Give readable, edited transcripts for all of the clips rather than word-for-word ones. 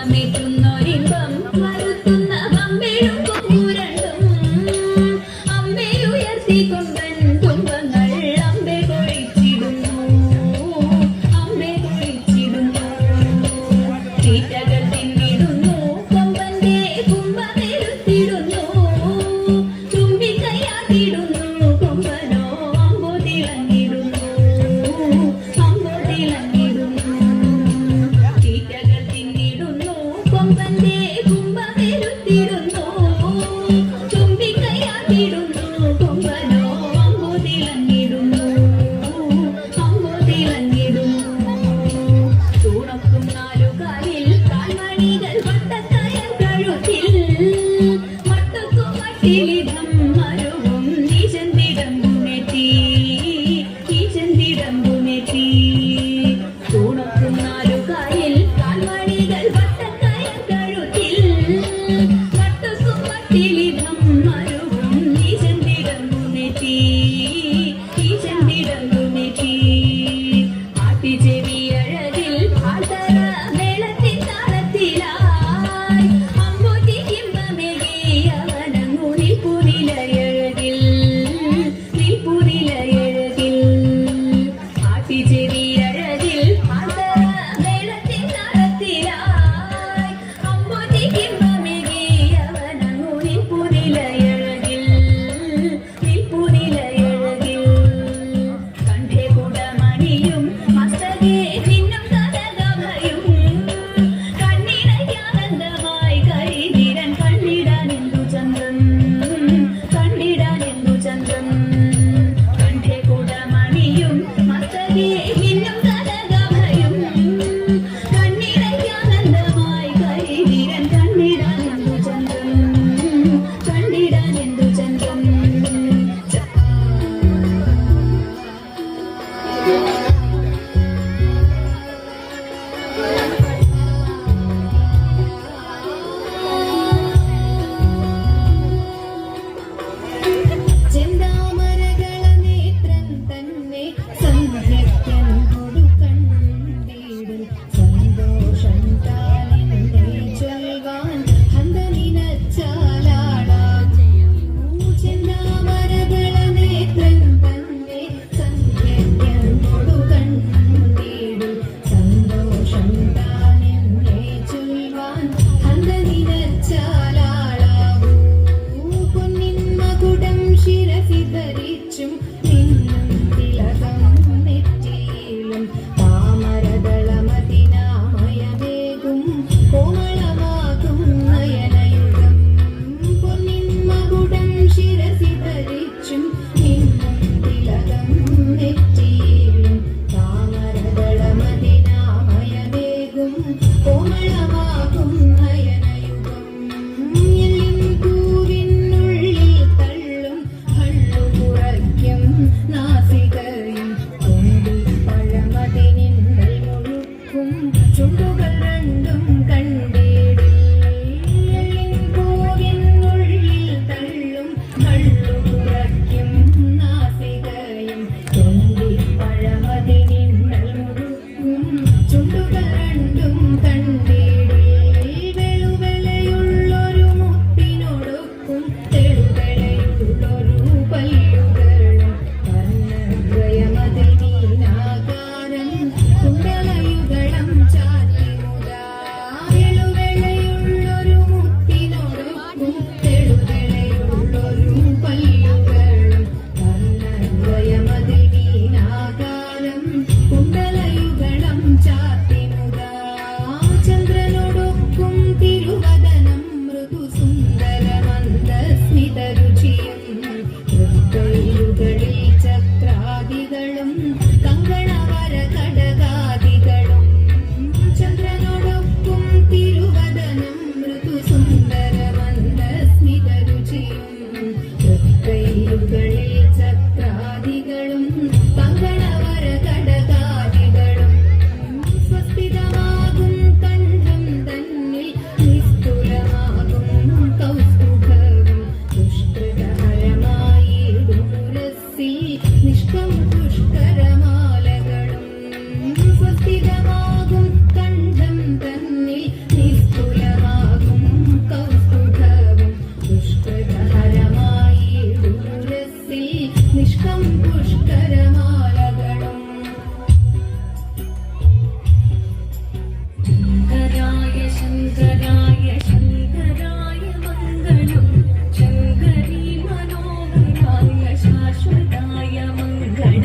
കുംഭമേറ്റുന്നൊരിമ്പം വരുത്തുന്ന പമ്പെഴും പൂരണ്ടും അമ്പയുയർത്തി കൊമ്പൻ തുമ്പങ്ങൾ അമ്പെ കൊഴിച്ചിടുന്നു തീറ്റകൾ തിന്നിടുന്നു കൊമ്പന്റെ കുംഭമേരുത്തിടുന്നു തുമ്പിക്കൈയാക്കിടുന്നു കൊമ്പനോ അമ്പോ തിളങ്ങിടുന്നു തീറ്റകൾ തിന്നിടുന്നു കൊമ്പന്റെ കുംഭമേരുത്തിടുന്നു തുമ്പിക്കൈയാക്കിടുന്നു കൊമ്പനോ അമ്പോ തിളങ്ങിടുന്നു തൂണക്കും നാലുകാലിൽ കാൽമണികൾ വട്ടക്കയം കഴുത്തിൽ മട്ടക്കും മട്ടിലിടം മരുവും നീചന്തിടമ്പുമെത്തി തൂണക്കും നാലുകാലിൽ കാൽമണികൾ വട്ടക്കയം കഴുത്തിൽ മട്ടക്കും മട്ടിലിടം മരുവും നീചന്തിടമ്പുമെത്തി ആട്ടിച്ചെവിയഴകിൽ ആൾത്തറ മേളത്തിൻ താളത്തിലായി അമ്പൂറ്റി കിംബമേകി അവനങ്ങു നിൽപ്പുനിലയഴകിൽ ആട്ടിച്ചെവിയഴകിൽ ആൾത്തറ മേളത്തിൻ താളത്തിലായി അമ്പൂറ്റി കിംബമേകി അവനങ്ങു നിൽപ്പുനിലയഴകിൽ കണ്ഠേ കുടമണിയും മസ്തകേ പിന്നും കനകഭയും കണ്ണിനയ്യാനന്ദമായി കരിനിരൻ കണ്ടിടാനെന്തു ചന്ദ്രം കണ്ഠേ കുടമണിയും മസ്തകേ പിന്നും കനകഭയും കണ്ണിനയ്യാനന്ദമായി കരിനിരൻ കണ്ടിടാനെന്തു ചന്ദ്രം ചെന്താമരകള നേത്രം തന്നെ സന്ധ്യയ്ക്കൻ കൊടുക്കണ്ടീടും സന്തോഷം താനെന്നെ ചൊൽവാൻ ഹന്തനിനച്ചാലാടാം ചെന്താമരകള നേത്രം തന്നെ സന്ധ്യയ്ക്കൻ കൊടുക്കണ്ടീടും സന്തോഷം താനെന്നെ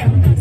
കളിക്കാം